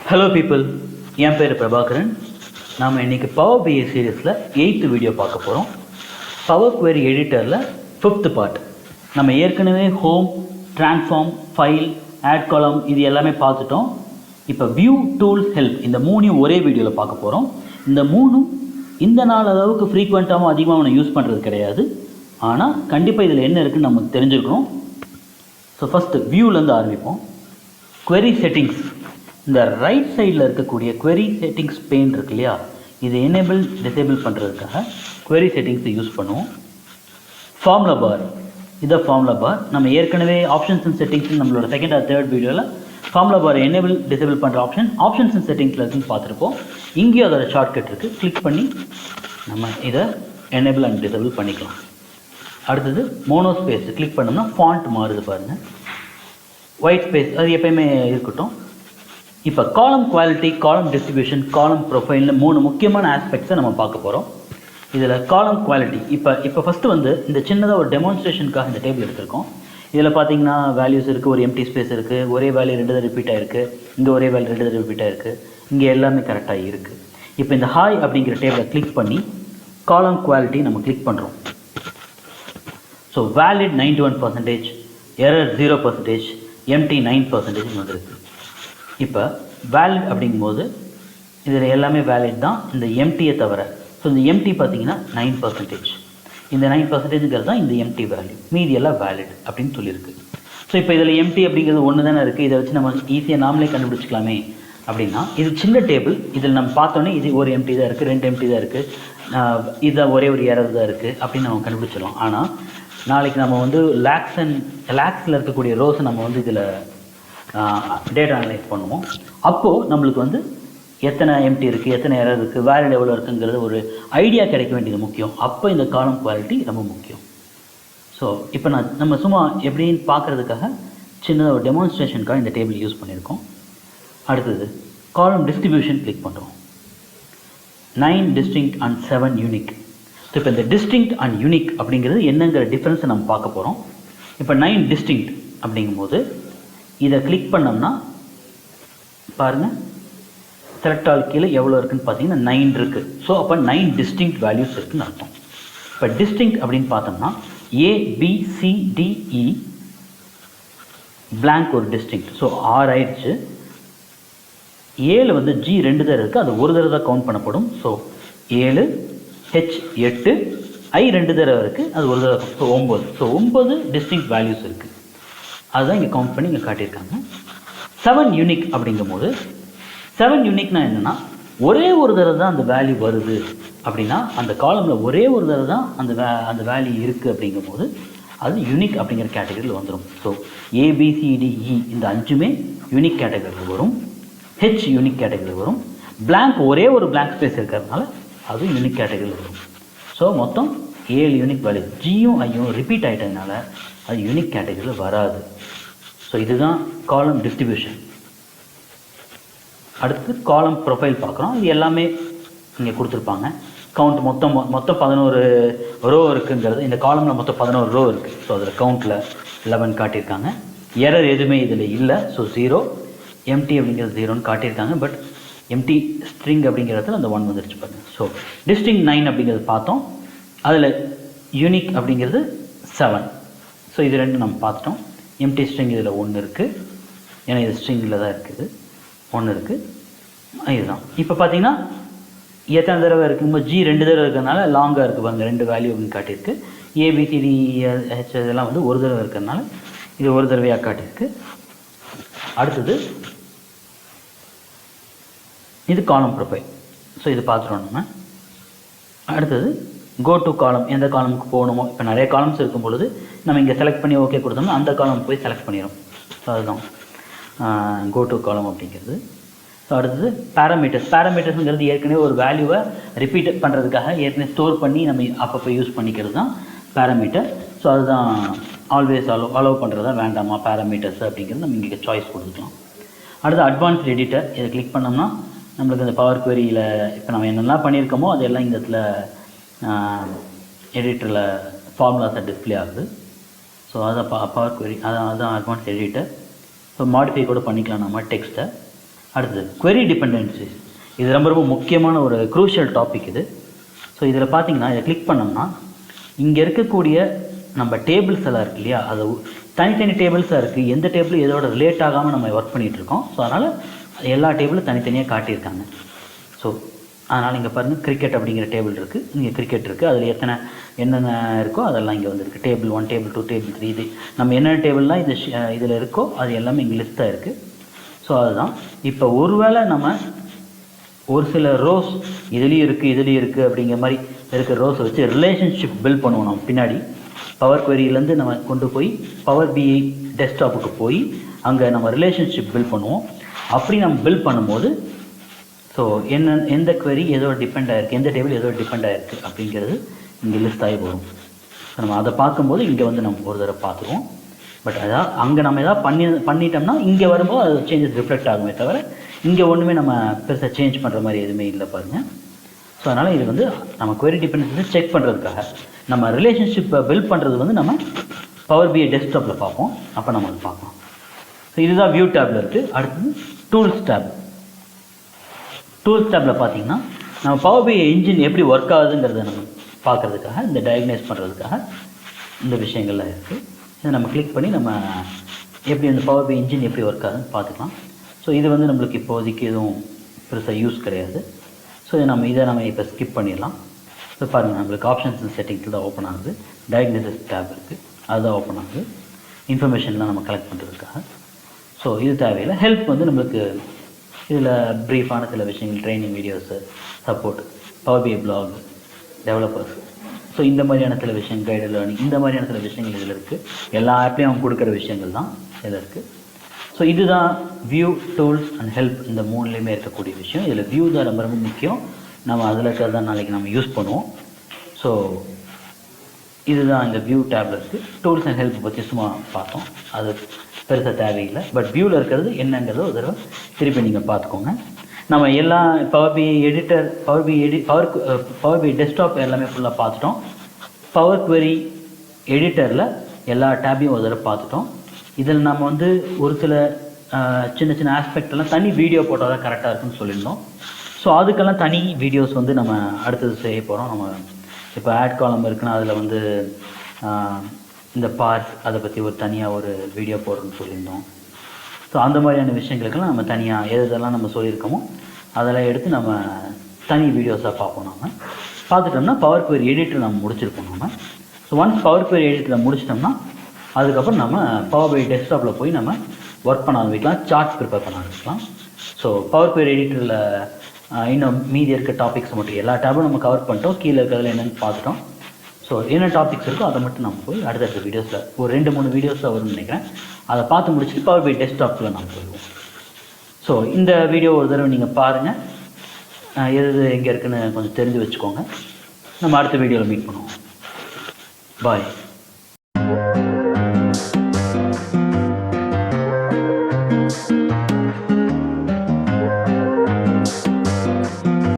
Hello people, என் பேர் பிரபாகரன். நாம் இன்றைக்கி பவர் பிஐ சீரீஸில் 8th வீடியோ பார்க்க போகிறோம். பவர் குவெரி எடிட்டரில் 5th பார்ட். நம்ம ஏற்கனவே ஹோம், ட்ரான்ஸ்ஃபார்ம், ஃபைல், ஆட் காலம் இது எல்லாமே பார்த்துட்டோம். இப்போ வியூ, டூல்ஸ், ஹெல்ப் இந்த மூணையும் ஒரே வீடியோவில் பார்க்க போகிறோம். இந்த மூணும் இந்த நாள் அளவுக்கு ஃப்ரீக்வெண்ட்டாகவும் அதிகமாக நம்ம யூஸ் பண்ணுறது கிடையாது. ஆனால் கண்டிப்பாக இதில் என்ன இருக்குதுன்னு நமக்கு தெரிஞ்சுக்கணும். ஸோ ஃபஸ்ட்டு வியூலேருந்து ஆரம்பிப்போம். Query settings. இந்த ரைட் சைடில் இருக்கக்கூடிய குவெரி செட்டிங்ஸ் பெயின் இருக்கு இல்லையா, இது எனேபிள் டிசேபிள் பண்ணுறதுக்காக குவெரி செட்டிங்ஸை யூஸ் பண்ணுவோம். ஃபார்முலா பார், இதை ஃபார்முலா பார் நம்ம ஏற்கனவே ஆப்ஷன்ஸ் அண்ட் செட்டிங்ஸ் நம்மளோட செகண்ட் ஆர் தேர்ட் வீடியோவில் ஃபார்முலா பார் எனேபிள் டிசேபிள் பண்ணுற ஆப்ஷன்ஸ் அண்ட் செட்டிங்ஸில் இருக்குன்னு பார்த்துருப்போம். இங்கேயும் அதோட ஷார்ட்கட் இருக்குது, கிளிக் பண்ணி நம்ம இதை எனேபிள் அண்ட் டிசேபிள் பண்ணிக்கலாம். அடுத்தது மோனோ ஸ்பேஸ் கிளிக் பண்ணோம்னா ஃபாண்ட் மாறுது பாருங்கள். ஒயிட் ஸ்பேஸ் அது எப்பயுமே இருக்கட்டும். இப்போ காலம் குவாலிட்டி, காலம் டிஸ்ட்ரிபியூஷன், காலம் ப்ரொஃபைல்னு 3 முக்கியமான ஆஸ்பெக்ட்ஸை நம்ம பார்க்க போகிறோம். இதில் காலம் குவாலிட்டி இப்போ ஃபஸ்ட்டு வந்து இந்த சின்னதாக ஒரு டெமான்ஸ்ட்ரேஷனுக்காக இந்த டேபிள் எடுத்திருக்கோம். இதில் பார்த்தீங்கன்னா வேல்யூஸ் இருக்குது, ஒரு எம்டி ஸ்பேஸ் இருக்குது, ஒரே வேல்யூ 2 தடவை ரிப்பீட் ஆகிருக்கு, இங்கே ஒரே வேல்யூ 2 தடவை ரிப்பீட் ஆகிருக்கு, இங்கே எல்லாமே கரெக்டாக இருக்குது. இப்போ இந்த ஹாய் அப்படிங்கிற டேபிளை கிளிக் பண்ணி காலம் குவாலிட்டி நம்ம கிளிக் பண்ணுறோம். ஸோ வேலிட் 91%, எரர் 0%, எம்டி 9% வந்துருக்கு. இப்போ வேலிட் அப்படிங்கும்போது இதில் எல்லாமே வேலிட் தான், இந்த எம்டியை தவிர. ஸோ இந்த எம்டி பார்த்தீங்கன்னா 9%. இந்த 9%ங்கிறது தான் இந்த எம்டி வேல்யூ, மீதி எல்லாம் வேலிட் அப்படின்னு சொல்லியிருக்கு. ஸோ இப்போ இதில் எம்டி அப்படிங்கிறது ஒன்று தானே இருக்குது, இதை வச்சு நம்ம ஈஸியாக நாமளே கண்டுபிடிச்சிக்கலாமே அப்படின்னா, இது சின்ன டேபிள், இதில் நம்ம பார்த்தோன்னே இது ஒரு எம்டி தான் இருக்குது, 2 எம்டி தான் இருக்குது, இதில் ஒரே ஒரு எரர் தான் இருக்குது அப்படின்னு நம்ம கண்டுபிடிச்சிடலாம். ஆனால் நாளைக்கு நம்ம வந்து லேக்ஸில் இருக்கக்கூடிய ரோஸை நம்ம வந்து இதில் டேட்டா அனலைஸ் பண்ணுவோம். அப்போது நம்மளுக்கு வந்து எத்தனை எம்டி இருக்குது, எத்தனை எரர் இருக்குது, வேலிட் எவ்வளோ இருக்குங்கிறது ஒரு ஐடியா கிடைக்க வேண்டியது முக்கியம். அப்போ இந்த காலம் குவாலிட்டி ரொம்ப முக்கியம். ஸோ இப்போ நம்ம சும்மா எப்படின்னு பார்க்குறதுக்காக சின்னதாக ஒரு டெமான்ஸ்ட்ரேஷனுக்காக இந்த டேபிள் யூஸ் பண்ணியிருக்கோம். அடுத்தது காலம் டிஸ்ட்ரிபியூஷன் கிளிக் பண்ணுறோம். 9 டிஸ்டிங்க்ட் அண்ட் 7 யூனிக். ஸோ இப்போ இந்த டிஸ்டிங்க்ட் அண்ட் யூனிக் அப்படிங்கிறது என்னங்கிற டிஃப்ரென்ஸை நம்ம பார்க்க போகிறோம். இப்போ 9 டிஸ்டிங்க்ட் அப்படிங்கும்போது இதை கிளிக் பண்ணோம்னா பாருங்கள், செலக்ட் ஆல் கீழே எவ்வளோ இருக்குதுன்னு பார்த்தீங்கன்னா 9 இருக்குது. ஸோ அப்போ 9 டிஸ்டிங்க்ட் வேல்யூஸ் இருக்குதுன்னு அர்த்தம். இப்போ டிஸ்டிங்க்ட் அப்படின்னு பார்த்தோம்னா ABCDE blank ஒரு டிஸ்டிங்க்ட். ஸோ 6 ஆயிடுச்சு. 7 வந்து G 2 தடவை இருக்குது, அது ஒரு தடவை தான் கவுண்ட் பண்ணப்படும். ஸோ 7, H 8, I 2 தடவை இருக்குது, அது ஒரு தடவை. ஸோ 9. ஸோ 9 டிஸ்டிங்க்ட் வேல்யூஸ் இருக்குது, அதுதான் இங்கே கவுண்ட் பண்ணி இங்கே காட்டியிருக்காங்க. 7 யூனிக் அப்படிங்கும்போது 7 யூனிக்னா என்னென்னா, ஒரே ஒரு தடவை தான் அந்த வேல்யூ வருது அப்படின்னா, அந்த காலமில் ஒரே ஒரு தடவை தான் அந்த வேல்யூ இருக்குது அப்படிங்கும்போது அது யூனிக் அப்படிங்கிற கேட்டகரியில் வந்துடும். ஸோ ABCDE இந்த 5மே யூனிக் கேட்டகரியில் வரும், H யூனிக் கேட்டகரியில் வரும், பிளாங்க் ஒரே ஒரு பிளாங்க் ஸ்பேஸ் இருக்கிறதுனால அது யூனிக் கேட்டகரியில் வரும். ஸோ மொத்தம் 7 யூனிக் வேல்யூ. Gயும் ஐயும் ரிப்பீட் ஆகிட்டதுனால அது யூனிக் கேட்டகரியில் வராது. ஸோ இதுதான் காலம் டிஸ்ட்ரிபியூஷன். அடுத்து காலம் ப்ரொஃபைல் பார்க்குறோம். இது எல்லாமே இங்கே கொடுத்துருப்பாங்க. கவுண்ட் மொத்தம் 11 ரோ இருக்குங்கிறது, இந்த காலமில் மொத்தம் 11 ரோ இருக்குது. ஸோ அதில் கவுண்ட்டில் 11 காட்டியிருக்காங்க. எரர் எதுவுமே இதில் இல்லை. ஸோ 0, எம்டி அப்படிங்கிறது 0ன்னு காட்டியிருக்காங்க. பட் எம்டி ஸ்ட்ரிங் அப்படிங்கிறதுல அந்த 1 வந்துருச்சு பாருங்க. ஸோ டிஸ்டிங் 9 அப்படிங்கிறது பார்த்தோம். அதில் யூனிக் அப்படிங்கிறது 7. ஸோ இது 2 நம்ம பார்த்துட்டோம். எம்டி ஸ்ட்ரிங் இதில் 1 இருக்குது, ஏன்னா இது ஸ்ட்ரிங்கில் தான் இருக்குது, 1 இருக்குது. இதுதான். இப்போ பார்த்தீங்கன்னா எத்தனை தடவை இருக்கும்போது G 2 தடவை இருக்கிறதுனால லாங்காக இருக்குது பாருங்க, 2 வேல்யூ அப்படின்னு காட்டியிருக்கு. ABCDH இதெல்லாம் வந்து ஒரு தடவை இருக்கிறதுனால இது ஒரு தடவையாக காட்டியிருக்கு. அடுத்தது இது காலம் ப்ரொஃபைல். ஸோ இது பார்த்துட்டோம் நம்ம. அடுத்தது கோ டு காலம், எந்த காலமுக்கு போகணுமோ. இப்போ நிறைய காலம்ஸ் இருக்கும் பொழுது நம்ம இங்கே செலக்ட் பண்ணி ஓகே கொடுத்தோம்னா அந்த காலம் போய் செலக்ட் பண்ணிடும். ஸோ அதுதான் கோ டு காலம் அப்படிங்கிறது. ஸோ அடுத்தது பேராமீட்டர்ஸுங்கிறது ஏற்கனவே ஒரு வேல்யூவை ரிப்பீட் பண்ணுறதுக்காக ஏற்கனவே ஸ்டோர் பண்ணி நம்ம அப்பப்போ யூஸ் பண்ணிக்கிறது தான் பேராமீட்டர். ஸோ அதுதான் ஆல்வேஸ் அலோவ் பண்ணுறதா வேண்டாமா பேராமீட்டர்ஸ் அப்படிங்கிறது நம்ம இங்கே சாய்ஸ் கொடுத்துக்கலாம். அடுத்து அட்வான்ஸ்ட் எடிட்டர், இதை கிளிக் பண்ணோம்னா நம்மளுக்கு இந்த பவர் குவெரியில் இப்போ நம்ம என்னெல்லாம் பண்ணியிருக்கோமோ அதெல்லாம் இந்த இடத்துல எடிட்டரில் ஃபார்முலாஸை டிஸ்பிளே ஆகுது. ஸோ அதை பவர் குவெரி அதான் அட்வான்ஸ் எடிட்டர். ஸோ மாடிஃபை கூட பண்ணிக்கலாம் நம்ம டெக்ஸ்ட்டை. அடுத்தது query dependencies. இது ரொம்ப ரொம்ப முக்கியமான ஒரு crucial டாபிக் இது. ஸோ இதில் பார்த்தீங்கன்னா இதை கிளிக் பண்ணோம்னா இங்கே இருக்கக்கூடிய நம்ம டேபிள்ஸ் எல்லாம் இருக்கு இல்லையா, அது தனித்தனி டேபிள்ஸாக இருக்குது. எந்த டேபிளும் இதோட ரிலேட் ஆகாமல் நம்ம ஒர்க் பண்ணிகிட்ருக்கோம். ஸோ அதனால் எல்லா டேபிளும் தனித்தனியாக காட்டியிருக்காங்க. ஸோ அதனால் இங்கே பாருங்கள் கிரிக்கெட் அப்படிங்கிற டேபிள் இருக்குது, இங்கே கிரிக்கெட் இருக்குது, அதில் என்னென்ன இருக்கோ அதெல்லாம் இங்கே வந்துருக்கு. டேபிள் 1, டேபிள் 2, டேபிள் 3, இது நம்ம என்னென்ன டேபிள்லாம் இதில் இருக்கோ அது எல்லாமே இங்கே லிஸ்ட்டாக இருக்குது. ஸோ அதுதான். இப்போ ஒருவேளை நம்ம ஒரு சில ரோஸ் இதுலேயும் இருக்குது அப்படிங்கிற மாதிரி இருக்கிற ரோஸை வச்சு ரிலேஷன்ஷிப் பில்ட் பண்ணுவோம். நம்ம பின்னாடி பவர் குவரியிலேருந்து நம்ம கொண்டு போய் பவர் பிஐ டெஸ்க்டாப்புக்கு போய் அங்கே நம்ம ரிலேஷன்ஷிப் பில்ட் பண்ணுவோம். அப்படி நம்ம பில்ட் பண்ணும்போது ஸோ எந்த குவரி எதோ டிபெண்ட் ஆகிருக்கு, எந்த டேபிள் எதோ டிபெண்ட் ஆகிருக்கு அப்படிங்கிறது இங்கே லிஸ்ட் ஆகி வரும். ஸோ நம்ம அதை பார்க்கும்போது இங்கே வந்து நம்ம ஒரு தடவை பார்த்துருவோம். பட் அதான் அங்கே நம்ம எதாவது பண்ணிட்டோம்னா இங்கே வரும்போது அது சேஞ்சஸ் ரிஃப்ளெக்ட் ஆகுமே தவிர இங்கே ஒன்றுமே நம்ம பெருசாக சேஞ்ச் பண்ணுற மாதிரி எதுவுமே இல்லை பாருங்கள். ஸோ அதனால் இது வந்து நம்ம குவரி டிபெண்டன்சி செக் பண்ணுறதுக்காக. நம்ம ரிலேஷன்ஷிப்பை பில்ட் பண்ணுறது வந்து நம்ம பவர் பிஐ டெஸ்க்டாப்பில் பார்ப்போம். அப்போ நம்ம அது பார்ப்போம். ஸோ இதுதான் வியூ டேப்பில் இருக்குது. அடுத்தது டூல்ஸ் டேப். டூல்ஸ் டேப்பில் பார்த்தீங்கன்னா நம்ம பவர் பிஐ இன்ஜின் எப்படி ஒர்க் ஆகுதுங்கிறத நம்ம பார்க்குறதுக்காக, இந்த டயக்னைஸ் பண்ணுறதுக்காக இந்த விஷயங்கள்லாம் இருக்குது. இதை நம்ம கிளிக் பண்ணி நம்ம எப்படி அந்த பவர் பிஐ இன்ஜின் எப்படி ஒர்க் ஆகுதுன்னு பார்த்துக்கலாம். ஸோ இது வந்து நம்மளுக்கு இப்போதைக்கு எதுவும் பெருசாக யூஸ் கிடையாது. ஸோ இதை நம்ம இப்போ ஸ்கிப் பண்ணிடலாம். ஸோ பாருங்கள், நம்மளுக்கு ஆப்ஷன்ஸ் அண்ட் செட்டிங்ஸ் தான் ஓப்பன் ஆகுது. டயக்னோசிஸ் டேப் இருக்குது, அதுதான் ஓப்பன் ஆகுது. இன்ஃபர்மேஷன்லாம் நம்ம கலெக்ட் பண்ணுறதுக்காக. ஸோ இது தேவையில்லை. ஹெல்ப் வந்து நம்மளுக்கு இதில் ப்ரீஃபான சில விஷயங்கள், ட்ரைனிங் வீடியோஸு, சப்போர்ட், பவர் பிஐ பிளாக், டெவலப்பர்ஸ், ஸோ இந்த மாதிரியான சில விஷயங்கள், கைடு லேர்னிங், இந்த மாதிரியான சில விஷயங்கள் இதில் இருக்குது. எல்லா ஆப்லேயும் அவங்க கொடுக்குற விஷயங்கள் தான் இதில் இருக்குது. ஸோ இதுதான் வியூ, டூல்ஸ் அண்ட் ஹெல்ப், இந்த மூணுலேயுமே இருக்கக்கூடிய விஷயம். இதில் வியூ தான் ரொம்ப ரொம்ப முக்கியம். நம்ம அதில் தான் நாளைக்கு நம்ம யூஸ் பண்ணுவோம். ஸோ இதுதான் இந்த வியூ டேப்ல இருக்குது. டூல்ஸ் அண்ட் ஹெல்ப் பற்றி சும்மா பார்த்தோம், அது பெருசாக தேவையில்லை. பட் வியூவில் இருக்கிறது என்னங்கிறத ஒரு தடவை திருப்பி நீங்கள் பார்த்துக்கோங்க. நம்ம எல்லா பவர் பிஐ எடிட்டர், பவர் பிஐ டெஸ்க்டாப் எல்லாமே ஃபுல்லாக பார்த்துட்டோம். பவர் குவரி எடிட்டரில் எல்லா டேப்பையும் ஒரு தடவை பார்த்துட்டோம். இதில் நம்ம வந்து ஒரு சில சின்ன ஆஸ்பெக்டெல்லாம் தனி வீடியோ போட்டால் தான் கரெக்டாக இருக்குன்னு சொல்லியிருந்தோம். ஸோ அதுக்கெல்லாம் தனி வீடியோஸ் வந்து நம்ம அடுத்தது செய்ய போகிறோம். நம்ம இப்போ ஆட் காலம் இருக்குன்னா அதில் வந்து இந்த பார்ட்ஸ் அதை பற்றி ஒரு தனியாக ஒரு வீடியோ போடுறோன்னு சொல்லியிருந்தோம். ஸோ அந்த மாதிரியான விஷயங்களுக்கெல்லாம் நம்ம தனியாக எதெல்லாம் நம்ம சொல்லியிருக்கோமோ அதெல்லாம் எடுத்து நம்ம தனி வீடியோஸாக பார்ப்போம். நம்ம பார்த்துட்டோம்னா பவர் குவரி எடிட்டர் நம்ம முடிச்சிருப்போம் நம்ம. ஸோ ஒன்ஸ் பவர் குவரி எடிட்டரில் முடிச்சிட்டோம்னா அதுக்கப்புறம் நம்ம பவர் பிஐ டெஸ்க்டாப்பில் போய் நம்ம ஒர்க் பண்ண ஆரம்பிக்கலாம், சார்ட்ஸ் ப்ரிப்பேர் பண்ண ஆரம்பிக்கலாம். ஸோ பவர் குவரி எடிட்டரில் இன்னும் மீதி இருக்க டாபிக்ஸ் மட்டும் எல்லா டேபும் நம்ம கவர் பண்ணிட்டோம். கீழே இருக்கிறதுல என்னென்னு பார்த்துட்டோம். ஸோ என்ன டாபிக்ஸ் இருக்கோ அதை மட்டும் நம்ம போய் அடுத்தடுத்த வீடியோஸில் ஒரு 2-3 வீடியோஸில் வரும்னு நினைக்கிறேன். அதை பார்த்து முடிச்சுட்டு பவர் பிஐ டெஸ்க்டாப்பில் நம்ம போயிடுவோம். ஸோ இந்த வீடியோ ஒரு தடவை நீங்கள் பாருங்கள், எது எங்கே இருக்குன்னு கொஞ்சம் தெரிஞ்சு வச்சுக்கோங்க. நம்ம அடுத்த வீடியோவில் மீட் பண்ணுவோம். பாய்.